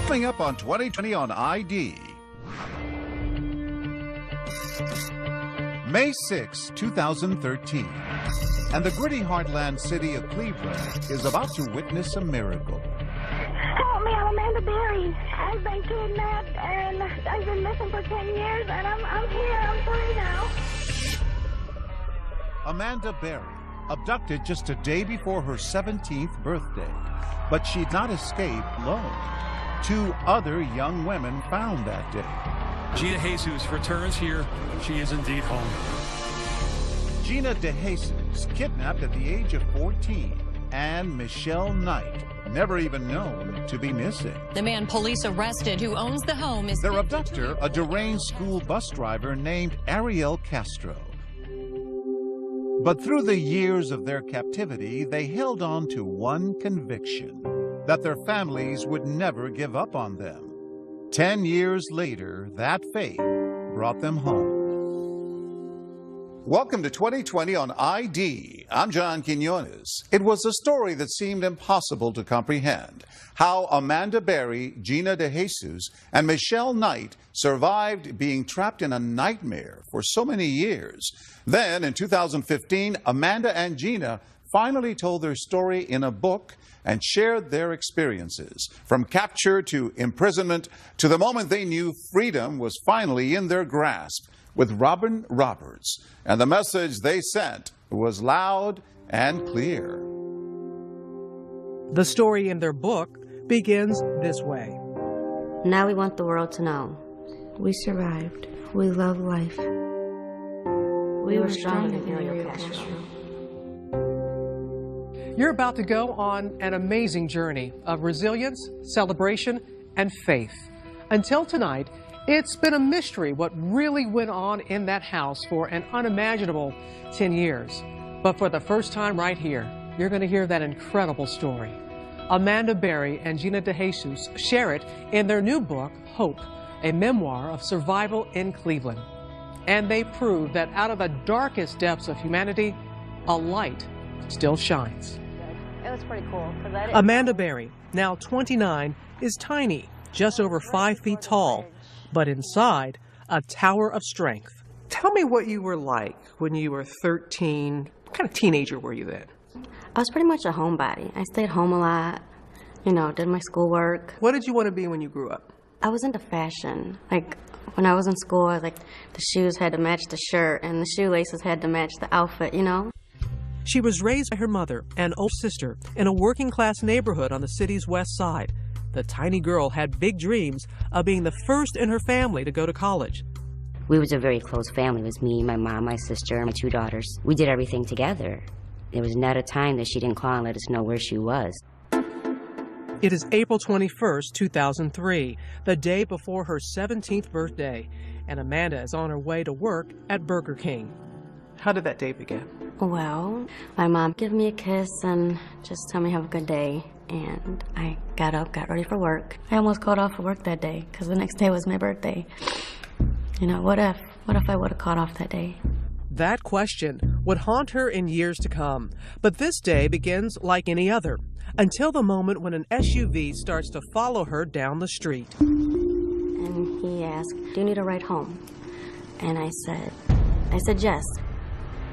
Coming up on 2020 on ID. May 6, 2013. And the gritty heartland city of Cleveland is about to witness a miracle. Help me, I'm Amanda Berry. I've been kidnapped and I've been missing for 10 years and I'm here, I'm free now. Amanda Berry, abducted just a day before her 17th birthday. But she'd not escaped alone. 2 other young women found that day. Gina Jesus returns here. She is indeed home. Gina DeJesus, kidnapped at the age of 14, and Michelle Knight, never even known to be missing. The man police arrested who owns the home is... Their abductor, a deranged school bus driver named Ariel Castro. But through the years of their captivity, they held on to one conviction, that their families would never give up on them. 10 years later, that fate brought them home. Welcome to 2020 on ID. I'm John Quinones. It was a story that seemed impossible to comprehend. How Amanda Berry, Gina DeJesus, and Michelle Knight survived being trapped in a nightmare for so many years. Then, in 2015, Amanda and Gina finally told their story in a book and shared their experiences, from capture to imprisonment to the moment they knew freedom was finally in their grasp, with Robin Roberts. And the message they sent was loud and clear. The story in their book begins this way. Now we want the world to know. We survived. We love life. We were stronger than Ariel Castro. You're about to go on an amazing journey of resilience, celebration, and faith. Until tonight, it's been a mystery what really went on in that house for an unimaginable 10 years. But for the first time right here, you're going to hear that incredible story. Amanda Berry and Gina DeJesus share it in their new book, Hope, a memoir of survival in Cleveland. And they prove that out of the darkest depths of humanity, a light still shines. It was pretty cool. Amanda Berry, now 29, is tiny, just over 5 feet tall, but inside, a tower of strength. Tell me what you were like when you were 13. What kind of teenager were you then? I was pretty much a homebody. I stayed home a lot, did my schoolwork. What did you want to be when you grew up? I was into fashion. Like, when I was in school, the shoes had to match the shirt and the shoelaces had to match the outfit, She was raised by her mother and older sister in a working-class neighborhood on the city's west side. The tiny girl had big dreams of being the first in her family to go to college. We was a very close family. It was me, my mom, my sister, and my 2 daughters. We did everything together. There was not a time that she didn't call and let us know where she was. It is April 21st, 2003, the day before her 17th birthday, and Amanda is on her way to work at Burger King. How did that day begin? Well, my mom gave me a kiss and just told me have a good day. And I got up, got ready for work. I almost called off for work that day because the next day was my birthday. What if I would have called off that day? That question would haunt her in years to come. But this day begins like any other, until the moment when an SUV starts to follow her down the street. And he asked, "Do you need a ride home?" And I said yes.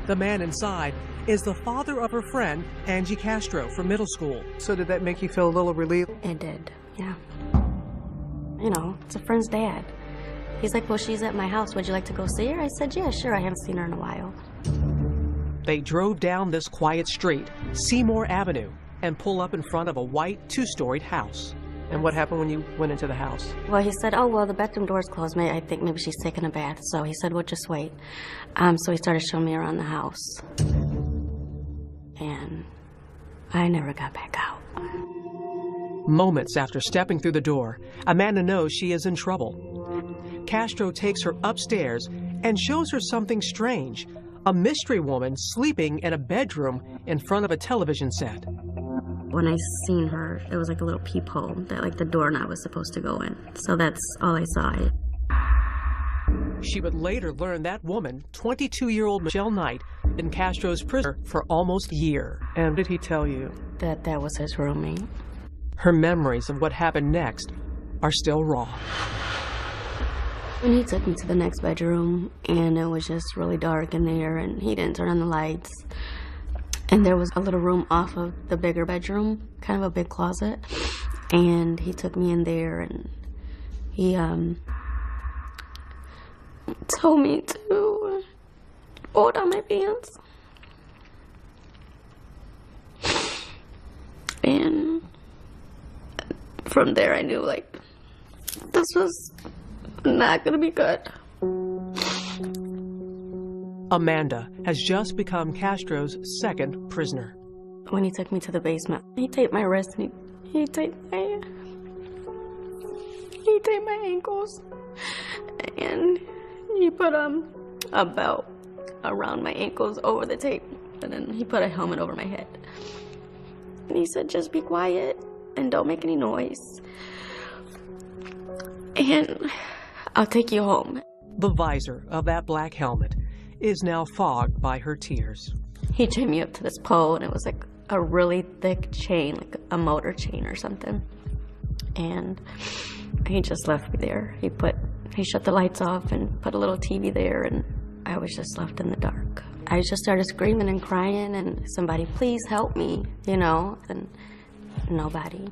The man inside is the father of her friend, Angie Castro, from middle school. So did that make you feel a little relieved? It did, yeah. It's a friend's dad. He's like, "Well, she's at my house. Would you like to go see her?" I said, "Yeah, sure. I haven't seen her in a while." They drove down this quiet street, Seymour Avenue, and pull up in front of a white 2-storied house. And what happened when you went into the house? Well, he said, "Oh, well, the bedroom door's closed. I think maybe she's taking a bath." So he said, "Well, just wait." So he started showing me around the house. And I never got back out. Moments after stepping through the door, Amanda knows she is in trouble. Castro takes her upstairs and shows her something strange, a mystery woman sleeping in a bedroom in front of a television set. When I seen her, it was like a little peephole that the doorknob was supposed to go in. So that's all I saw. She would later learn that woman, 22-year-old Michelle Knight, in Castro's prison for almost a year. And did he tell you? That was his roommate. Her memories of what happened next are still raw. When he took me to the next bedroom, and it was just really dark in there, and he didn't turn on the lights, and there was a little room off of the bigger bedroom, kind of a big closet, and he took me in there, and he told me to pull down my pants. And from there I knew, like, this was not gonna be good. Amanda has just become Castro's second prisoner. When he took me to the basement, he taped my wrist and he taped my ankles, and he put a belt around my ankles over the tape, and then he put a helmet over my head. And he said, just be quiet and don't make any noise, and I'll take you home. The visor of that black helmet is now fogged by her tears. He chained me up to this pole, and it was like a really thick chain, like a motor chain or something. And he just left me there. He shut the lights off and put a little TV there, and I was just left in the dark. I just started screaming and crying, and somebody, please help me, you know, and nobody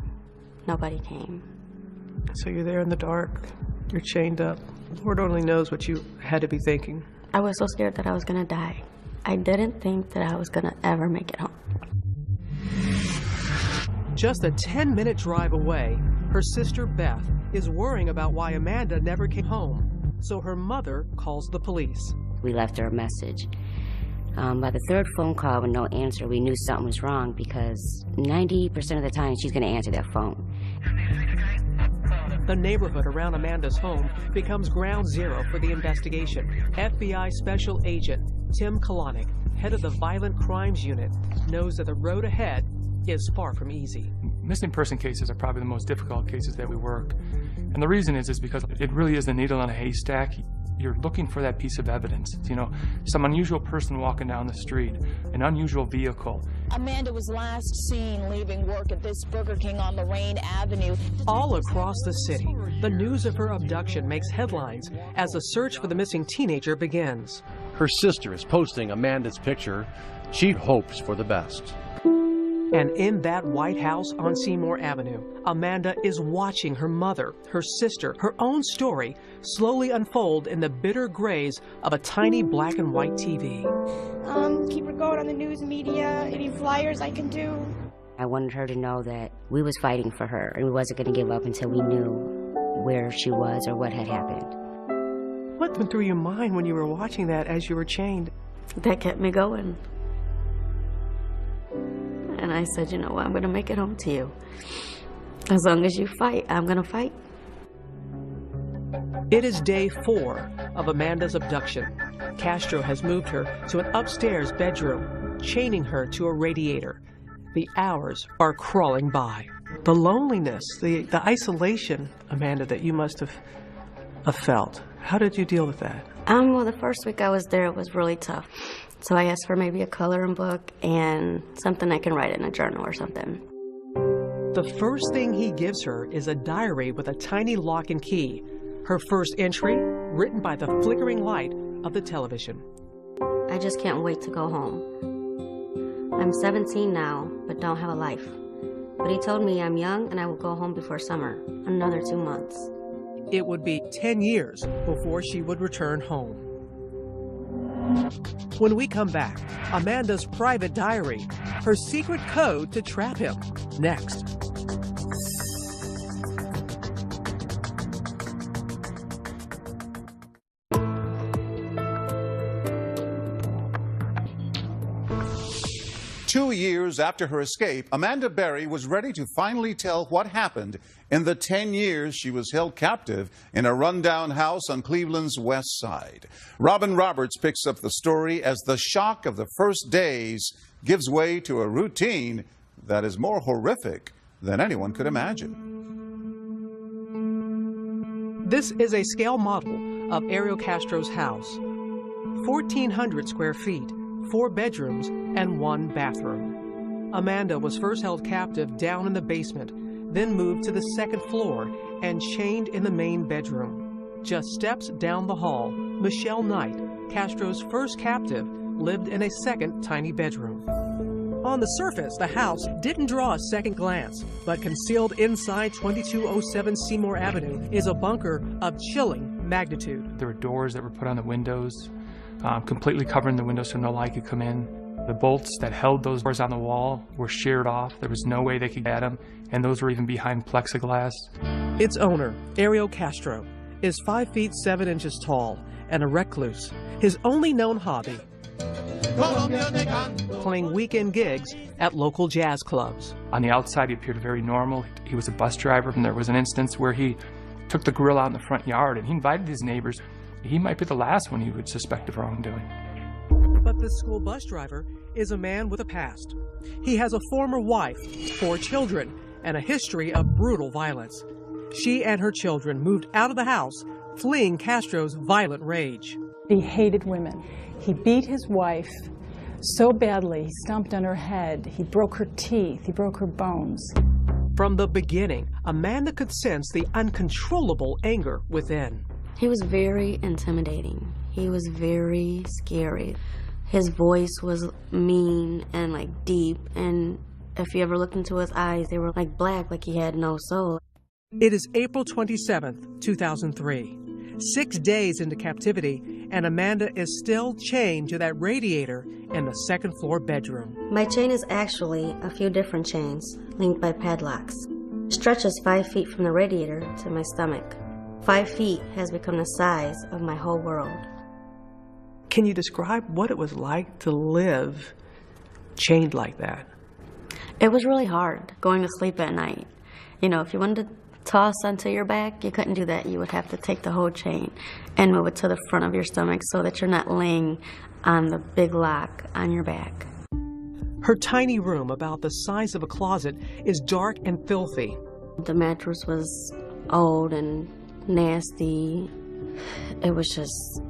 came. So you're there in the dark, you're chained up. Lord only knows what you had to be thinking. I was so scared that I was gonna die. I didn't think that I was gonna ever make it home. Just a 10-minute drive away, her sister Beth is worrying about why Amanda never came home. So her mother calls the police. We left her a message. By the third phone call with no answer, we knew something was wrong because 90% of the time she's going to answer that phone. The neighborhood around Amanda's home becomes ground zero for the investigation. FBI Special Agent Tim Kalanick, head of the Violent Crimes Unit, knows that the road ahead is far from easy. Missing person cases are probably the most difficult cases that we work. And the reason is because it really is the needle in a haystack. You're looking for that piece of evidence. You know, some unusual person walking down the street, an unusual vehicle. Amanda was last seen leaving work at this Burger King on Lorraine Avenue. All across the city, the news of her abduction makes headlines as the search for the missing teenager begins. Her sister is posting Amanda's picture. She hopes for the best. And in that White House on Seymour Avenue, Amanda is watching her mother, her sister, her own story slowly unfold in the bitter grays of a tiny black and white TV. Keep her going on the news media, any flyers I can do. I wanted her to know that we was fighting for her and we wasn't going to give up until we knew where she was or what had happened. What went through your mind when you were watching that as you were chained? That kept me going. And I said, you know what, I'm going to make it home to you. As long as you fight, I'm going to fight. It is day 4 of Amanda's abduction. Castro has moved her to an upstairs bedroom, chaining her to a radiator. The hours are crawling by. The loneliness, the isolation, Amanda, that you must have felt. How did you deal with that? Well, the first week I was there, it was really tough. So I asked for maybe a coloring book and something I can write in a journal or something. The first thing he gives her is a diary with a tiny lock and key. Her first entry, written by the flickering light of the television. I just can't wait to go home. I'm 17 now, but don't have a life. But he told me I'm young and I will go home before summer, another 2 months. It would be 10 years before she would return home. When we come back, Amanda's private diary, her secret code to trap him. Next. Two years after her escape, Amanda Berry was ready to finally tell what happened in the 10 years she was held captive in a rundown house on Cleveland's west side. Robin Roberts picks up the story as the shock of the first days gives way to a routine that is more horrific than anyone could imagine. This is a scale model of Ariel Castro's house. 1,400 square feet, 4 bedrooms, and 1 bathroom. Amanda was first held captive down in the basement. then moved to the second floor and chained in the main bedroom. Just steps down the hall, Michelle Knight, Castro's first captive, lived in a second tiny bedroom. On the surface, the house didn't draw a second glance, but concealed inside 2207 Seymour Avenue is a bunker of chilling magnitude. There were doors that were put on the windows, completely covering the windows so no light could come in. The bolts that held those doors on the wall were sheared off. There was no way they could get them, and those were even behind plexiglass. Its owner, Ariel Castro, is 5 feet 7 inches tall and a recluse. His only known hobby, playing weekend gigs at local jazz clubs. On the outside, he appeared very normal. He was a bus driver, and there was an instance where he took the grill out in the front yard, and he invited his neighbors. He might be the last one he would suspect of wrongdoing. But this school bus driver is a man with a past. He has a former wife, 4 children, and a history of brutal violence. She and her children moved out of the house, fleeing Castro's violent rage. He hated women. He beat his wife so badly, he stomped on her head, he broke her teeth, he broke her bones. From the beginning, Amanda could sense the uncontrollable anger within. He was very intimidating. He was very scary. His voice was mean and like deep, and if you ever looked into his eyes, they were like black, like he had no soul. It is April 27th, 2003. 6 days into captivity, and Amanda is still chained to that radiator in the second floor bedroom. My chain is actually a few different chains linked by padlocks. It stretches 5 feet from the radiator to my stomach. 5 feet has become the size of my whole world. Can you describe what it was like to live chained like that? It was really hard going to sleep at night. You know, if you wanted to toss onto your back, you couldn't do that. You would have to take the whole chain and move it to the front of your stomach so that you're not laying on the big lock on your back. Her tiny room, about the size of a closet, is dark and filthy. The mattress was old and nasty. It was just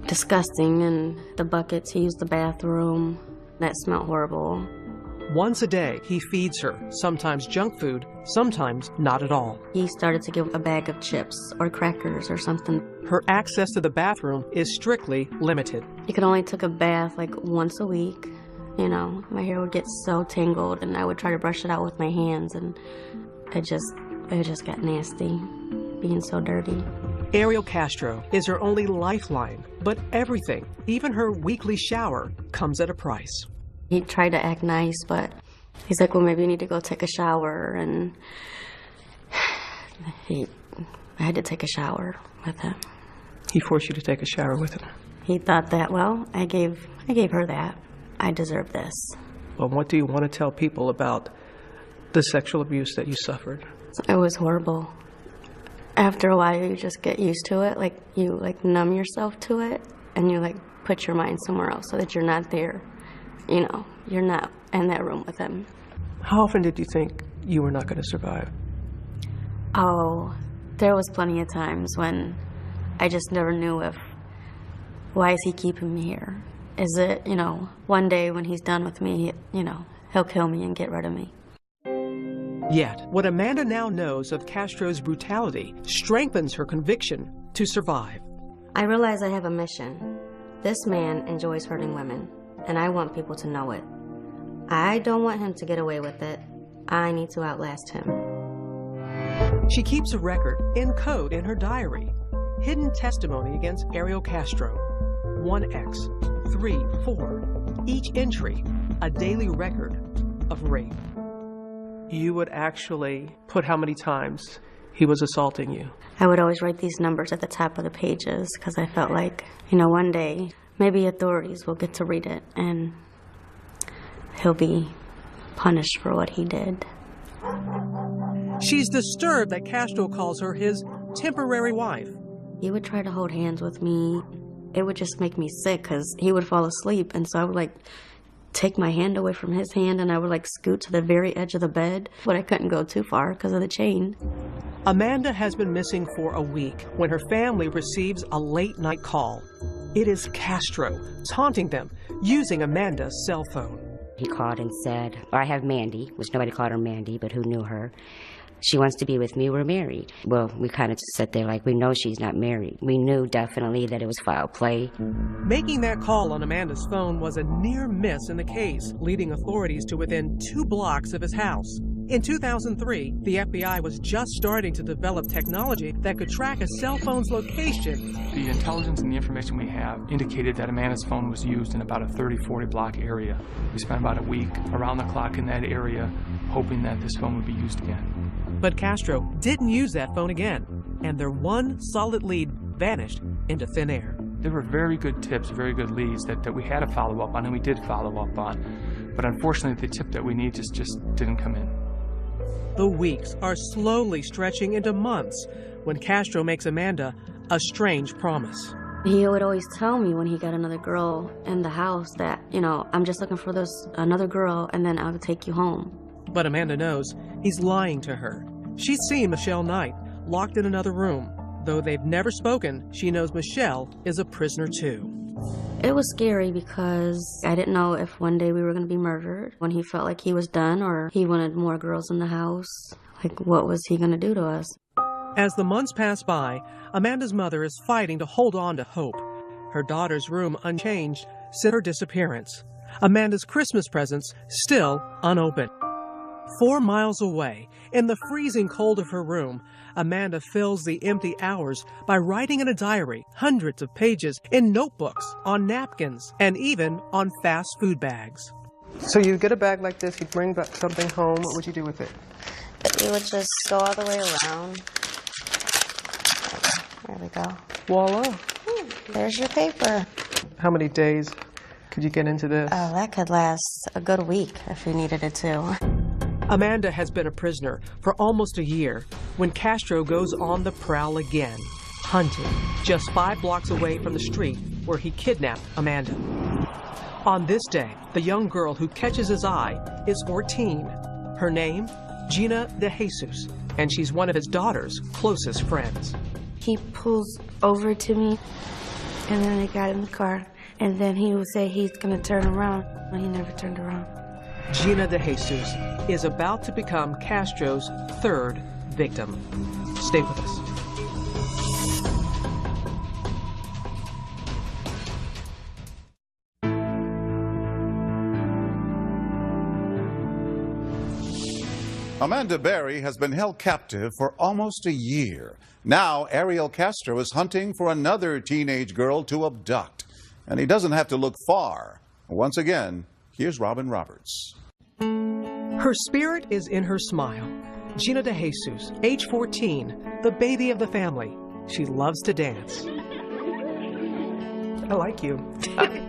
disgusting, and the bucket to use the bathroom, that smelled horrible. Once a day, he feeds her, sometimes junk food, sometimes not at all. He started to give a bag of chips or crackers or something. Her access to the bathroom is strictly limited. He could only take a bath like once a week. You know, my hair would get so tangled, and I would try to brush it out with my hands, and it just got nasty, being so dirty. Ariel Castro is her only lifeline, but everything, even her weekly shower, comes at a price. He tried to act nice, but he's like, well, maybe you need to go take a shower, and I had to take a shower with him. He forced you to take a shower with him? He thought that, well, I gave her that. I deserve this. Well, what do you want to tell people about the sexual abuse that you suffered? It was horrible. After a while, you just get used to it. Like, you numb yourself to it, and you put your mind somewhere else so that you're not there. You know, you're not in that room with him. How often did you think you were not going to survive? Oh, there was plenty of times when I just never knew why is he keeping me here? Is it, one day when he's done with me, he'll kill me and get rid of me. Yet, what Amanda now knows of Castro's brutality strengthens her conviction to survive. I realize I have a mission. This man enjoys hurting women, and I want people to know it. I don't want him to get away with it. I need to outlast him. She keeps a record in code in her diary. Hidden testimony against Ariel Castro. 1X, 3, 4. Each entry, a daily record of rape. You would actually put how many times he was assaulting you? I would always write these numbers at the top of the pages because I felt like, one day maybe authorities will get to read it and he'll be punished for what he did. She's disturbed that Castro calls her his temporary wife. He would try to hold hands with me. It would just make me sick because he would fall asleep, and so I would take my hand away from his hand, and I would scoot to the very edge of the bed, but I couldn't go too far because of the chain. Amanda has been missing for a week when her family receives a late-night call. It is Castro taunting them using Amanda's cell phone. He called and said, or I have Mandy, which nobody called her Mandy, but who knew her. She wants to be with me. We're married. Well, we kind of just sat there like we know she's not married. We knew definitely that it was foul play. Making that call on Amanda's phone was a near miss in the case, leading authorities to within 2 blocks of his house. In 2003, the FBI was just starting to develop technology that could track a cell phone's location. The intelligence and the information we have indicated that Amanda's phone was used in about a 30-40 block area. We spent about a week around the clock in that area, hoping that this phone would be used again. But Castro didn't use that phone again, and their one solid lead vanished into thin air. There were very good tips, very good leads that we had to follow up on, and we did follow up on. But unfortunately, the tip that we need just didn't come in. The weeks are slowly stretching into months when Castro makes Amanda a strange promise. He would always tell me when he got another girl in the house that, you know, I'm just looking for another girl and then I'll take you home. But Amanda knows he's lying to her. She's seen Michelle Knight locked in another room. Though they've never spoken, she knows Michelle is a prisoner too. It was scary because I didn't know if one day we were going to be murdered, when he felt like he was done or he wanted more girls in the house. Like, what was he going to do to us? As the months pass by, Amanda's mother is fighting to hold on to hope. Her daughter's room unchanged since her disappearance. Amanda's Christmas presents still unopened. 4 miles away, in the freezing cold of her room, Amanda fills the empty hours by writing in a diary, hundreds of pages, in notebooks, on napkins, and even on fast food bags. So you get a bag like this, you bring back something home, what would you do with it? We would just go all the way around. There we go. Voila. There's your paper. How many days could you get into this? Oh, that could last a good week if you needed it to. Amanda has been a prisoner for almost a year when Castro goes on the prowl again, hunting just 5 blocks away from the street where he kidnapped Amanda. On this day, the young girl who catches his eye is 14. Her name, Gina De Jesus, and she's one of his daughter's closest friends. He pulls over to me, and then I got in the car, and then he would say he's going to turn around, and he never turned around. Gina De Jesus is about to become Castro's 3rd victim. Stay with us. Amanda Berry has been held captive for almost a year. Now, Ariel Castro is hunting for another teenage girl to abduct. And he doesn't have to look far. Once again, here's Robin Roberts. Her spirit is in her smile. Gina De Jesus, age 14, the baby of the family. She loves to dance. I like you.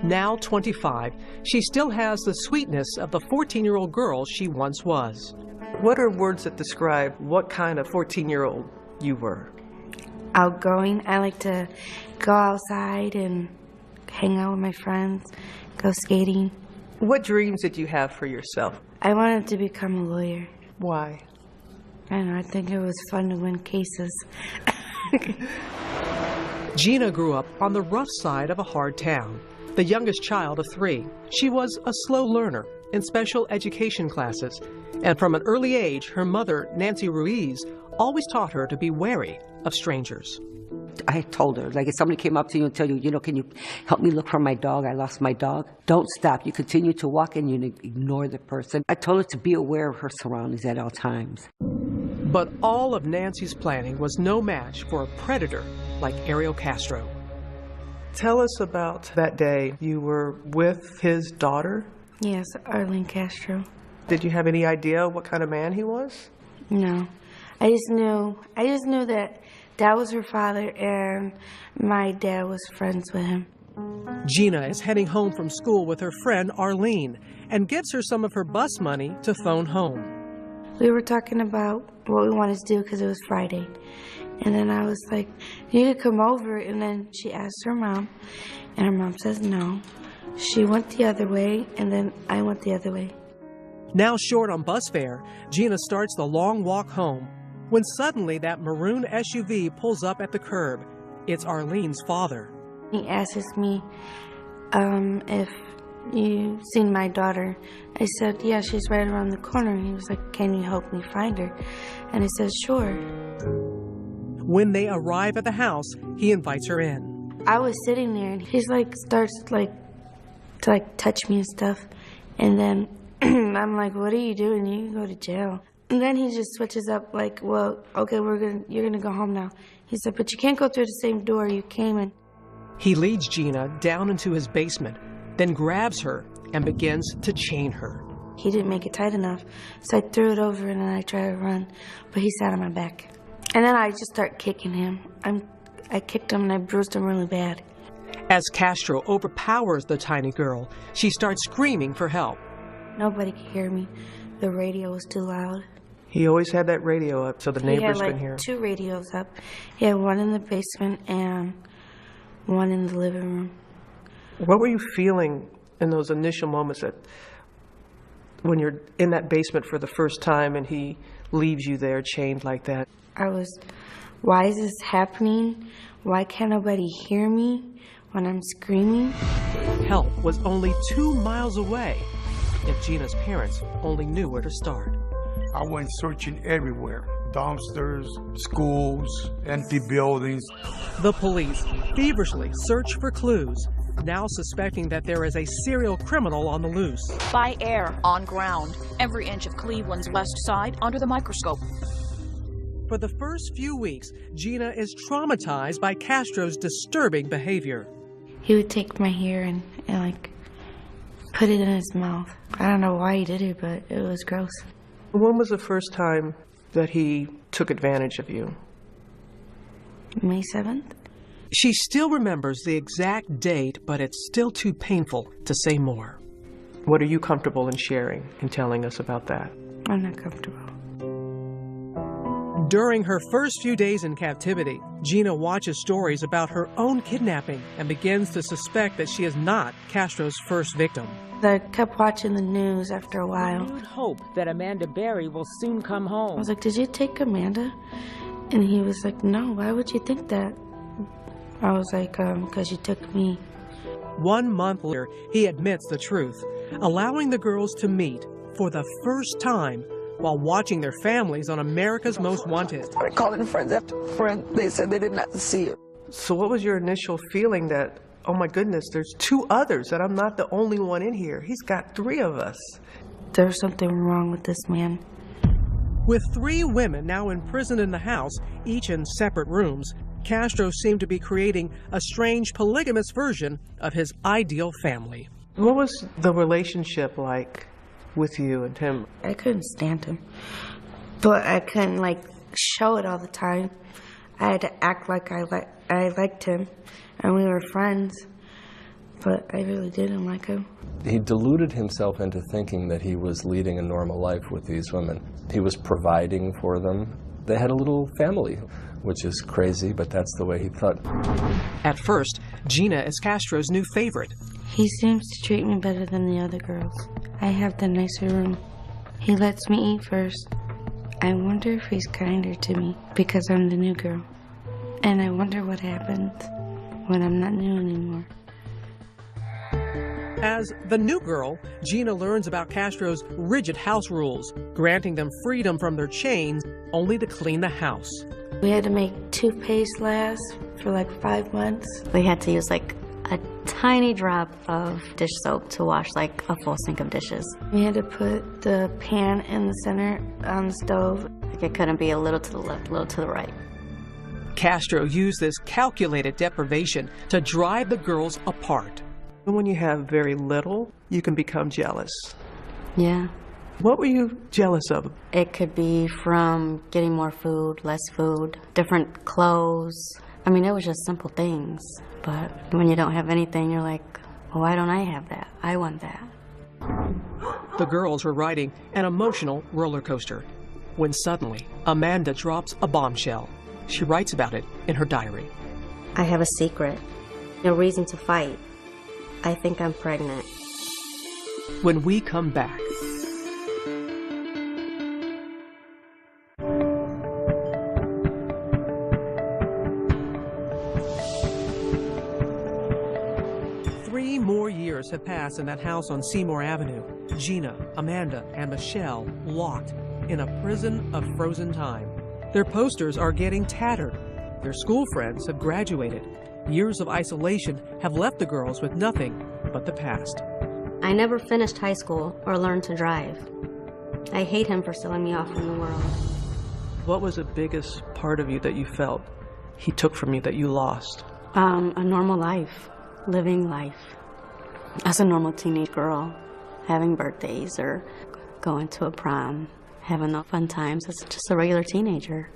Now 25, she still has the sweetness of the 14-year-old girl she once was. What are words that describe what kind of 14-year-old you were? Outgoing. I like to go outside and hang out with my friends, go skating. What dreams did you have for yourself? I wanted to become a lawyer. Why? I don't know, I think it was fun to win cases. Gina grew up on the rough side of a hard town, the youngest child of 3. She was a slow learner in special education classes, and from an early age, her mother, Nancy Ruiz, always taught her to be wary of strangers. I told her, like, if somebody came up to you and tell you, you know, can you help me look for my dog? I lost my dog. Don't stop. You continue to walk and you ignore the person. I told her to be aware of her surroundings at all times. But all of Nancy's planning was no match for a predator like Ariel Castro. Tell us about that day you were with his daughter. Yes, Arlene Castro. Did you have any idea what kind of man he was? No. I just knew that was her father and my dad was friends with him. Gina is heading home from school with her friend Arlene and gives her some of her bus money to phone home. We were talking about what we wanted to do because it was Friday. And then I was like, you could come over. And then she asked her mom, and her mom says no. She went the other way, and then I went the other way. Now short on bus fare, Gina starts the long walk home when suddenly that maroon SUV pulls up at the curb. It's Arlene's father. He asks me if you seen my daughter? I said, yeah, she's right around the corner. He was like, can you help me find her? And I said, sure. When they arrive at the house, he invites her in. I was sitting there, and he's like, starts to touch me and stuff. And then I'm like, what are you doing? You can go to jail. And then he just switches up like, well, okay, you're gonna go home now. He said, but you can't go through the same door you came in. He leads Gina down into his basement, then grabs her and begins to chain her. He didn't make it tight enough, so I threw it over and then I tried to run, but he sat on my back. And then I just start kicking him. I kicked him and I bruised him really bad. As Castro overpowers the tiny girl, she starts screaming for help. Nobody could hear me. The radio was too loud. He always had that radio up so the neighbors could hear. He had 2 radios up. He had one in the basement and one in the living room. What were you feeling in those initial moments when you're in that basement for the first time and he leaves you there chained like that? I was, why is this happening? Why can't nobody hear me when I'm screaming? Help was only 2 miles away. If Gina's parents only knew where to start. I went searching everywhere. Dumpsters, schools, empty buildings. The police feverishly search for clues, now suspecting that there is a serial criminal on the loose. By air, on ground, every inch of Cleveland's west side under the microscope. For the first few weeks, Gina is traumatized by Castro's disturbing behavior. He would take my hair and put it in his mouth. I don't know why he did it, but it was gross. When was the first time that he took advantage of you? May 7th. She still remembers the exact date, but it's still too painful to say more. What are you comfortable in sharing and telling us about that? I'm not comfortable. During her first few days in captivity, Gina watches stories about her own kidnapping and begins to suspect that she is not Castro's first victim. I kept watching the news after a while. Renewed hope that Amanda Berry will soon come home. I was like, did you take Amanda? And he was like, no, why would you think that? I was like, because you took me. 1 month later, he admits the truth, allowing the girls to meet for the first time while watching their families on America's Most Wanted. I calling friends after friends. They said they did not see her. So what was your initial feeling that, oh my goodness, there's 2 others, that I'm not the only one in here? He's got 3 of us. There's something wrong with this man. With 3 women now imprisoned in the house, each in separate rooms, Castro seemed to be creating a strange polygamous version of his ideal family. What was the relationship like with you and him? I couldn't stand him, but I couldn't show it all the time. I had to act like I liked him, and we were friends, but I really didn't like him. He deluded himself into thinking that he was leading a normal life with these women. He was providing for them. They had a little family, which is crazy, but that's the way he thought. At first, Gina is Castro's new favorite. He seems to treat me better than the other girls. I have the nicer room. He lets me eat first. I wonder if he's kinder to me because I'm the new girl. And I wonder what happens when I'm not new anymore. As the new girl, Gina learns about Castro's rigid house rules, granting them freedom from their chains only to clean the house. We had to make toothpaste last for 5 months. We had to use a tiny drop of dish soap to wash a full sink of dishes. We had to put the pan in the center on the stove. It couldn't be a little to the left, a little to the right. Castro used this calculated deprivation to drive the girls apart. When you have very little, you can become jealous. Yeah. What were you jealous of? It could be from getting more food, less food, different clothes. I mean, it was just simple things. But when you don't have anything, you're like, well, why don't I have that? I want that. The girls were riding an emotional roller coaster when suddenly Amanda drops a bombshell. She writes about it in her diary. I have a secret. No reason to fight. I think I'm pregnant. When we come back. 3 more years have passed in that house on Seymour Avenue. Gina, Amanda, and Michelle locked in a prison of frozen time. Their posters are getting tattered. Their school friends have graduated. Years of isolation have left the girls with nothing but the past. I never finished high school or learned to drive. I hate him for selling me off from the world. What was the biggest part of you that you felt he took from you that you lost? A normal life, living life. As a normal teenage girl, having birthdays or going to a prom, having no fun times as just a regular teenager.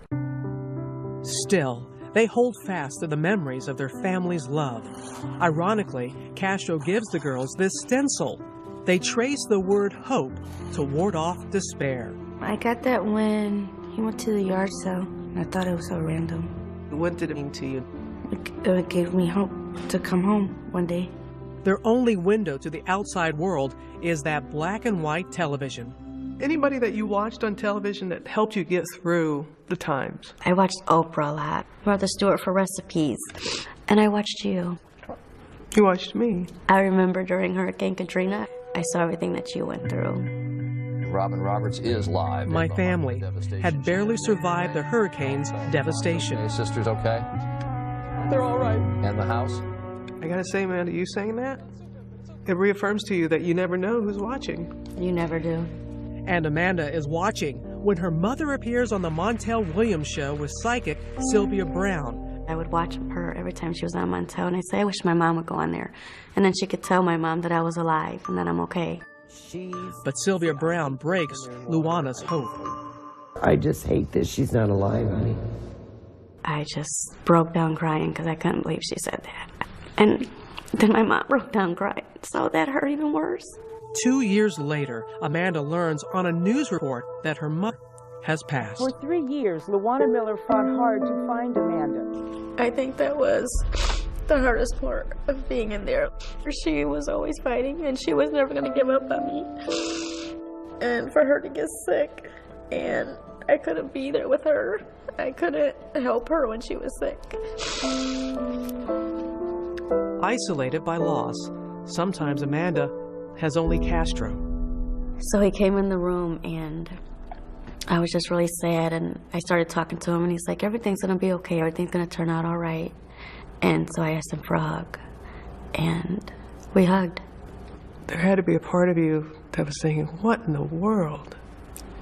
Still, they hold fast to the memories of their family's love. Ironically, Castro gives the girls this stencil. They trace the word hope to ward off despair. I got that when he went to the yard sale. I thought it was so random. What did it mean to you? It gave me hope to come home one day. Their only window to the outside world is that black and white television. Anybody that you watched on television that helped you get through the times? I watched Oprah a lot, Martha Stewart for recipes, and I watched you. You watched me. I remember during Hurricane Katrina, I saw everything that you went through. Robin Roberts is live. My family had barely survived the hurricane's devastation. Hey, sister's okay? They're all right. And the house? I gotta say, Amanda, you saying that? It reaffirms to you that you never know who's watching. You never do. And Amanda is watching when her mother appears on the Montel Williams show with psychic Sylvia Brown. I would watch her every time she was on Montel, and I'd say, I wish my mom would go on there. And then she could tell my mom that I was alive and that I'm okay. But Sylvia Brown breaks Luana's hope. I just hate that she's not alive, honey. I just broke down crying because I couldn't believe she said that. And then my mom broke down crying, so that hurt even worse. 2 years later, Amanda learns on a news report that her mother has passed. For 3 years, Luana Miller fought hard to find Amanda. I think that was the hardest part of being in there. She was always fighting, and she was never going to give up on me. And for her to get sick, and I couldn't be there with her. I couldn't help her when she was sick. Isolated by loss, sometimes Amanda has only Castro. So he came in the room, and I was just really sad, and I started talking to him, and he's like, everything's going to be okay. Everything's going to turn out all right. And so I asked him for a hug, and we hugged. There had to be a part of you that was thinking, what in the world?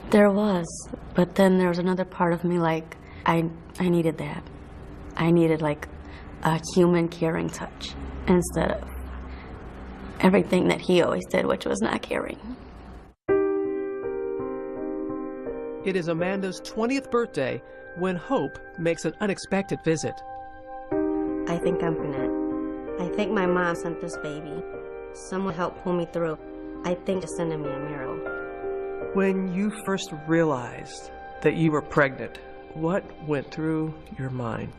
There was, but then there was another part of me like, I needed that. I needed like a human caring touch instead of everything that he always did, which was not caring. It is Amanda's 20th birthday when Hope makes an unexpected visit. I think I'm pregnant. I think my mom sent this baby. Someone helped pull me through. I think it's sending me a miracle. When you first realized that you were pregnant, what went through your mind?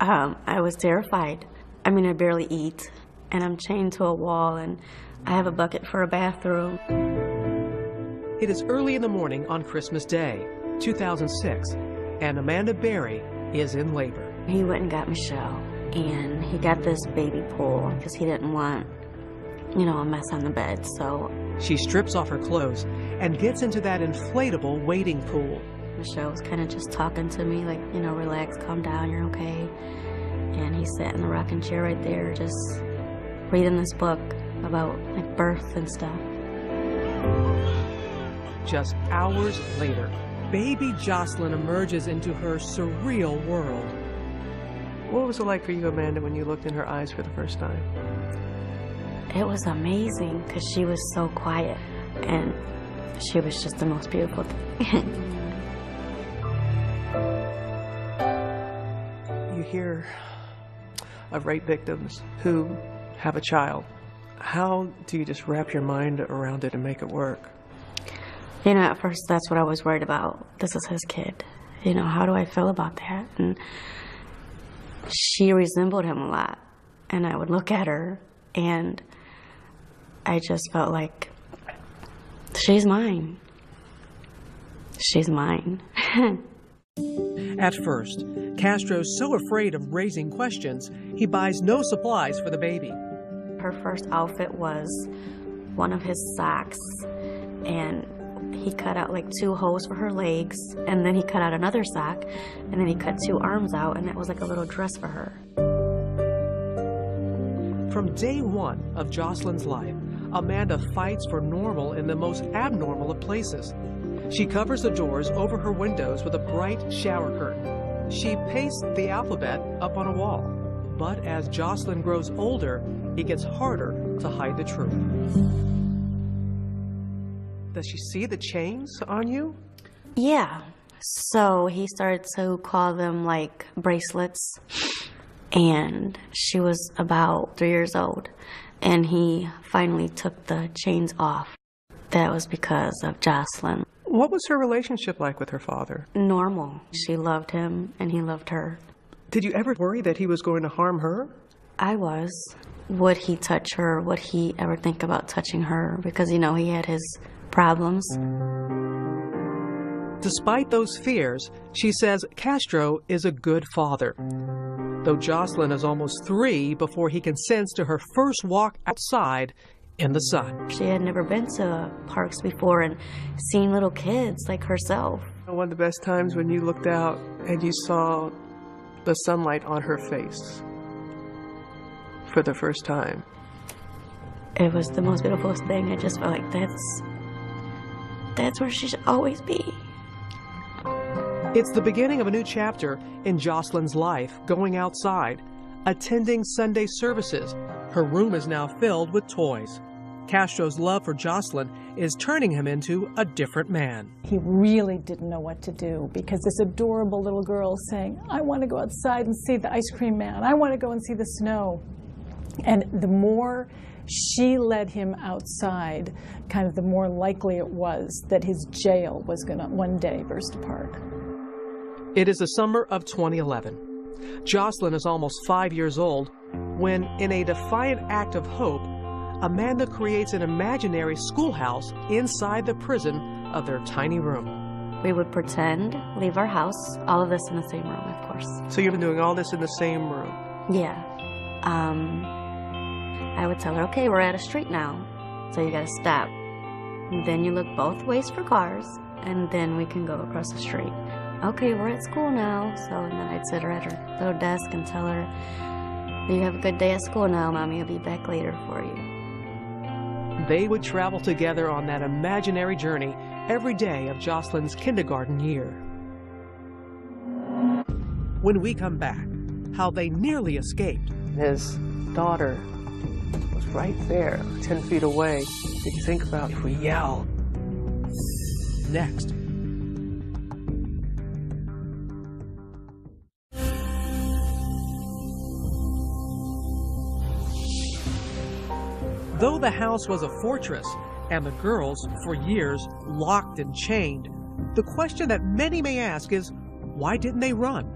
I was terrified. I mean, I barely eat, and I'm chained to a wall, and I have a bucket for a bathroom. It is early in the morning on Christmas Day, 2006, and Amanda Berry is in labor. He went and got Michelle, and he got this baby pool because he didn't want, a mess on the bed, so. She strips off her clothes and gets into that inflatable wading pool. Michelle was kind of just talking to me, like, relax, calm down, you're okay. And he sat in the rocking chair right there, just reading this book about, like, birth and stuff. Just hours later, baby Jocelyn emerges into her surreal world. What was it like for you, Amanda, when you looked in her eyes for the first time? It was amazing because she was so quiet, and she was just the most beautiful thing. You hear of rape victims who have a child. How do you just wrap your mind around it and make it work? At first that's what I was worried about. This is his kid. How do I feel about that? And she resembled him a lot. And I would look at her and I just felt like, she's mine. She's mine. At first, Castro's so afraid of raising questions, he buys no supplies for the baby. her first outfit was one of his socks, and he cut out like 2 holes for her legs, and then he cut out another sock, and then he cut 2 arms out, and that was like a little dress for her. From day one of Jocelyn's life, Amanda fights for normal in the most abnormal of places. She covers the doors over her windows with a bright shower curtain. She pastes the alphabet up on a wall. But as Jocelyn grows older, it gets harder to hide the truth. Does she see the chains on you? Yeah. So he started to call them like bracelets. And she was about 3 years old. And he finally took the chains off. That was because of Jocelyn. What was her relationship like with her father? Normal. She loved him and he loved her. Did you ever worry that he was going to harm her? I was. Would he touch her? Would he ever think about touching her? Because, you know, he had his problems. Despite those fears, she says Castro is a good father. Though Jocelyn is almost 3 before he consents to her first walk outside in the sun. She had never been to parks before and seen little kids like herself. One of the best times when you looked out and you saw the sunlight on her face for the first time. It was the most beautiful thing. I just felt like that's where she should always be. It's the beginning of a new chapter in Jocelyn's life, going outside, attending Sunday services. Her room is now filled with toys. Castro's love for Jocelyn is turning him into a different man. He really didn't know what to do because this adorable little girl saying, I want to go outside and see the ice cream man. I want to go and see the snow. And the more she led him outside, kind of the more likely it was that his jail was going to one day burst apart. It is the summer of 2011. Jocelyn is almost 5 years old when, in a defiant act of hope, Amanda creates an imaginary schoolhouse inside the prison of their tiny room. We would pretend, leave our house, all of this in the same room, of course. So you've been doing all this in the same room? Yeah. I would tell her, okay, we're at a street now, so you gotta stop. And then you look both ways for cars, and then we can go across the street. Okay, we're at school now, so and then I'd sit her at her little desk and tell her, you have a good day at school now, Mommy will be back later for you. They would travel together on that imaginary journey every day of Jocelyn's kindergarten year. When we come back, how they nearly escaped. His daughter was right there, 10 feet away. Did you think about if we yell? Next. Though the house was a fortress and the girls, for years, locked and chained, the question that many may ask is, why didn't they run?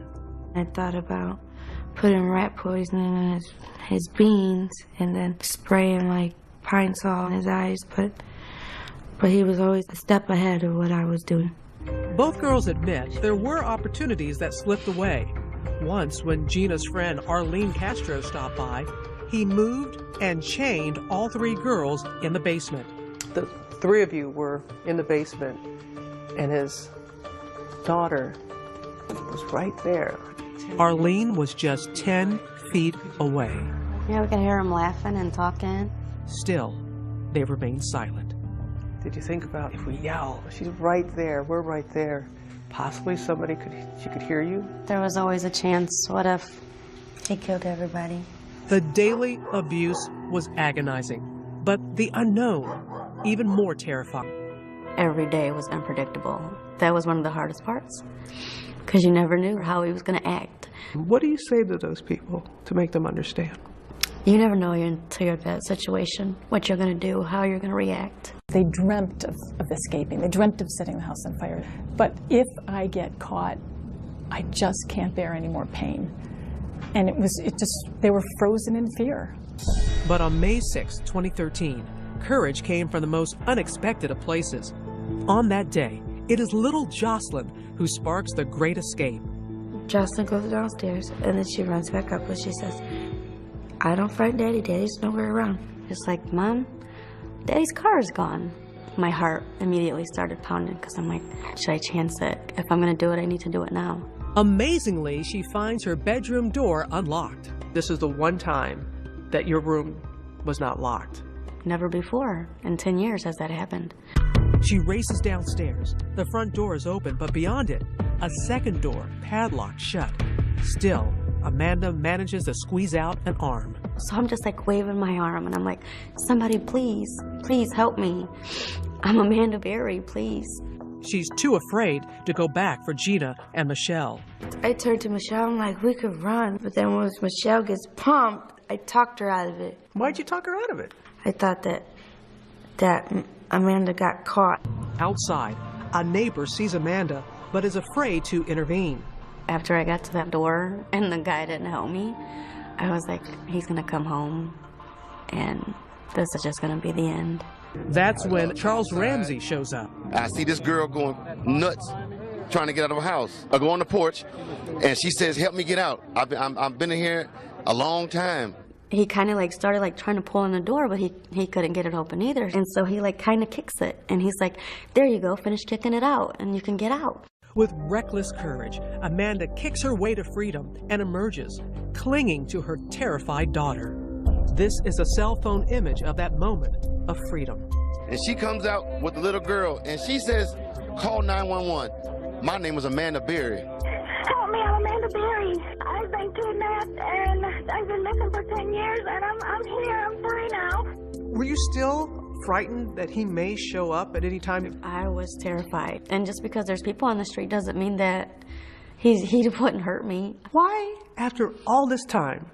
I thought about putting rat poison in his beans and then spraying like pine sol in his eyes, but he was always a step ahead of what I was doing. Both girls admit there were opportunities that slipped away. Once, when Gina's friend Arlene Castro stopped by, he moved and chained all 3 girls in the basement. The 3 of you were in the basement, and his daughter was right there. Arlene was just 10 feet away. Yeah, we can hear him laughing and talking. Still, they remained silent. Did you think about if we yell? She's right there, we're right there. Possibly somebody she could hear you? There was always a chance. What if he killed everybody? The daily abuse was agonizing, but the unknown, even more terrifying. Every day was unpredictable. That was one of the hardest parts, because you never knew how he was going to act. What do you say to those people to make them understand? You never know until you're in that situation, what you're going to do, how you're going to react. They dreamt of escaping. They dreamt of setting the house on fire. But if I get caught, I just can't bear any more pain. And they were frozen in fear. But on May 6, 2013, courage came from the most unexpected of places. On that day, it is little Jocelyn who sparks the great escape. Jocelyn goes downstairs, and then she runs back up, and she says, I don't find Daddy. Daddy's nowhere around. It's like, Mom, Daddy's car is gone. My heart immediately started pounding because I'm like, should I chance it? If I'm going to do it, I need to do it now. Amazingly, she finds her bedroom door unlocked. This is the one time that your room was not locked. Never before in 10 years has that happened. She races downstairs. The front door is open, but beyond it, a second door padlocked shut. Still, Amanda manages to squeeze out an arm. So I'm just like waving my arm and I'm like, somebody please, please help me. I'm Amanda Berry, please. She's too afraid to go back for Gina and Michelle. I turned to Michelle, I'm like, we could run. But then once Michelle gets pumped, I talked her out of it. Why'd you talk her out of it? I thought that Amanda got caught. Outside, a neighbor sees Amanda, but is afraid to intervene. After I got to that door and the guy didn't help me, I was like, he's gonna come home and this is just gonna be the end. That's when Charles Ramsey shows up. I see this girl going nuts, trying to get out of her house. I go on the porch and she says, help me get out. I've been in here a long time. He kind of like started like trying to pull on the door, but he couldn't get it open either. And so he like kind of kicks it and he's like, there you go, finish kicking it out and you can get out. With reckless courage, Amanda kicks her way to freedom and emerges, clinging to her terrified daughter. This is a cell phone image of that moment of freedom. And she comes out with the little girl and she says, call 911. My name is Amanda Berry. Help me, I'm Amanda Berry. I've been kidnapped and I've been missing for 10 years and I'm here, I'm free now. Were you still frightened that he may show up at any time? I was terrified. And just because there's people on the street doesn't mean that he wouldn't hurt me. Why, after all this time,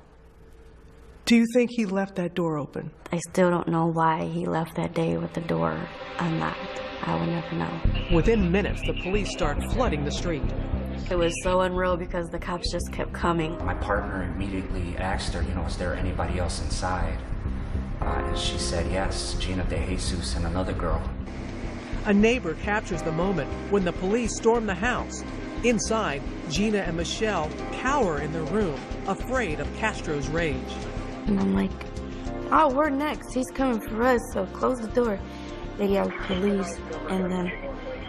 do you think he left that door open? I still don't know why he left that day with the door unlocked. I will never know. Within minutes, the police start flooding the street. It was so unreal because the cops just kept coming. My partner immediately asked her, is there anybody else inside? And she said yes, Gina DeJesus and another girl. A neighbor captures the moment when the police storm the house. Inside, Gina and Michelle cower in their room, afraid of Castro's rage. And I'm like, oh, we're next. He's coming for us, so close the door. They yell police, and then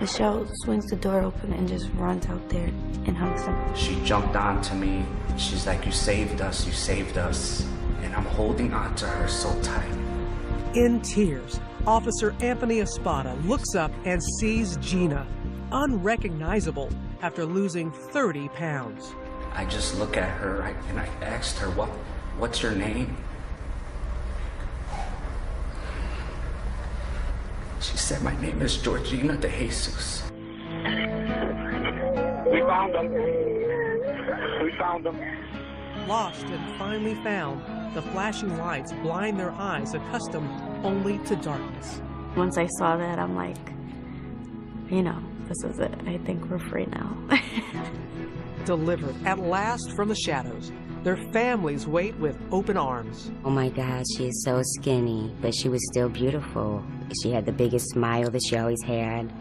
Michelle swings the door open and just runs out there and hugs him. She jumped onto me. She's like, you saved us, you saved us. And I'm holding on to her so tight. In tears, Officer Anthony Espada looks up and sees Gina, unrecognizable after losing 30 pounds. I just look at her and I asked her, what's your name? She said, my name is Georgina DeJesus. We found them. We found them. Lost and finally found, the flashing lights blind their eyes accustomed only to darkness. Once I saw that, I'm like, this is it. I think we're free now. Delivered at last from the shadows, their families wait with open arms. Oh my God, she's so skinny, but she was still beautiful. She had the biggest smile that she always had.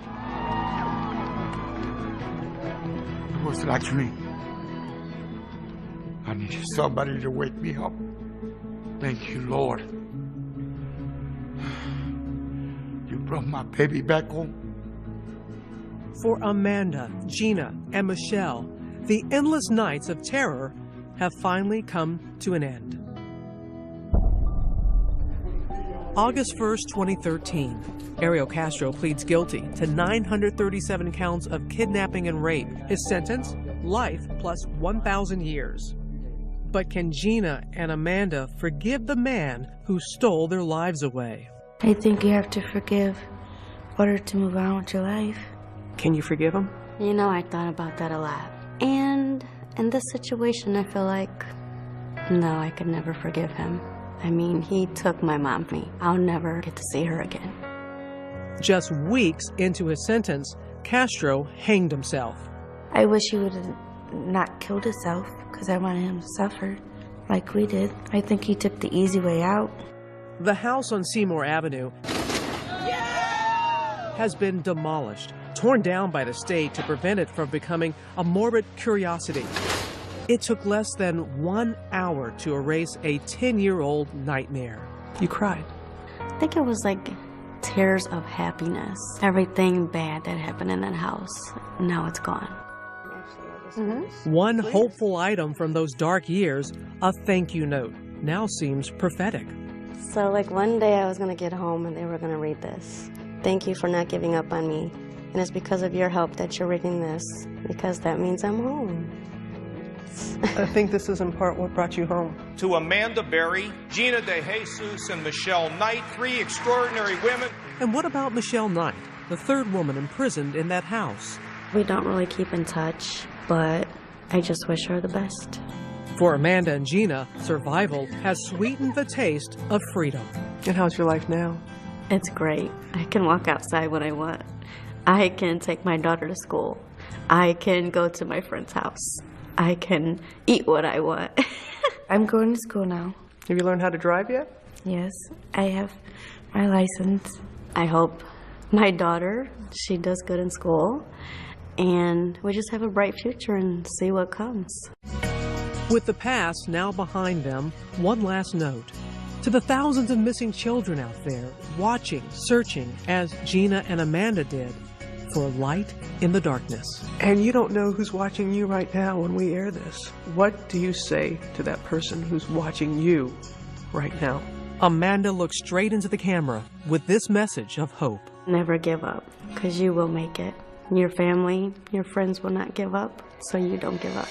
Was that dream? I needed somebody to wake me up. Thank you, Lord. You brought my baby back home. For Amanda, Gina, and Michelle, the endless nights of terror have finally come to an end. August 1st, 2013, Ariel Castro pleads guilty to 937 counts of kidnapping and rape. His sentence, life plus 1,000 years. But can Gina and Amanda forgive the man who stole their lives away? I think you have to forgive in order to move on with your life. Can you forgive him? I thought about that a lot. And in this situation, I feel like, no, I could never forgive him. I mean, he took my mom from me. I'll never get to see her again. Just weeks into his sentence, Castro hanged himself. I wish he would have not killed himself because I wanted him to suffer like we did. I think he took the easy way out. The house on Seymour Avenue has been demolished, torn down by the state to prevent it from becoming a morbid curiosity. It took less than 1 hour to erase a 10-year-old nightmare. You cried. I think it was like tears of happiness. Everything bad that happened in that house, now it's gone. One hopeful item from those dark years, a thank you note, now seems prophetic. So like one day I was gonna get home and they were gonna read this. Thank you for not giving up on me. And it's because of your help that you're reading this, because that means I'm home. I think this is in part what brought you home. To Amanda Berry, Gina DeJesus, and Michelle Knight, 3 extraordinary women. And what about Michelle Knight, the third woman imprisoned in that house? We don't really keep in touch, but I just wish her the best. For Amanda and Gina, survival has sweetened the taste of freedom. And how's your life now? It's great. I can walk outside when I want. I can take my daughter to school. I can go to my friend's house. I can eat what I want. I'm going to school now. Have you learned how to drive yet? Yes, I have my license. I hope my daughter, she does good in school, and we just have a bright future and see what comes. With the past now behind them, one last note. To the thousands of missing children out there, watching, searching, as Gina and Amanda did, for light in the darkness. And you don't know who's watching you right now when we air this. What do you say to that person who's watching you right now? Amanda looked straight into the camera with this message of hope. Never give up, because you will make it. Your family, your friends will not give up, so you don't give up.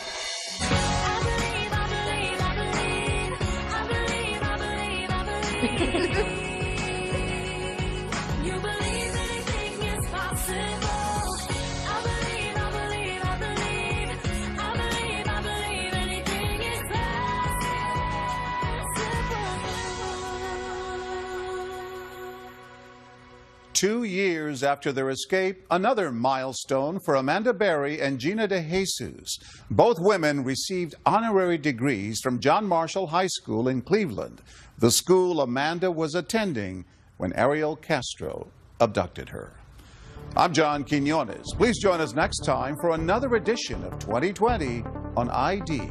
Two years after their escape, another milestone for Amanda Berry and Gina DeJesus. Both women received honorary degrees from John Marshall High School in Cleveland, the school Amanda was attending when Ariel Castro abducted her. I'm John Quinones. Please join us next time for another edition of 2020 on ID.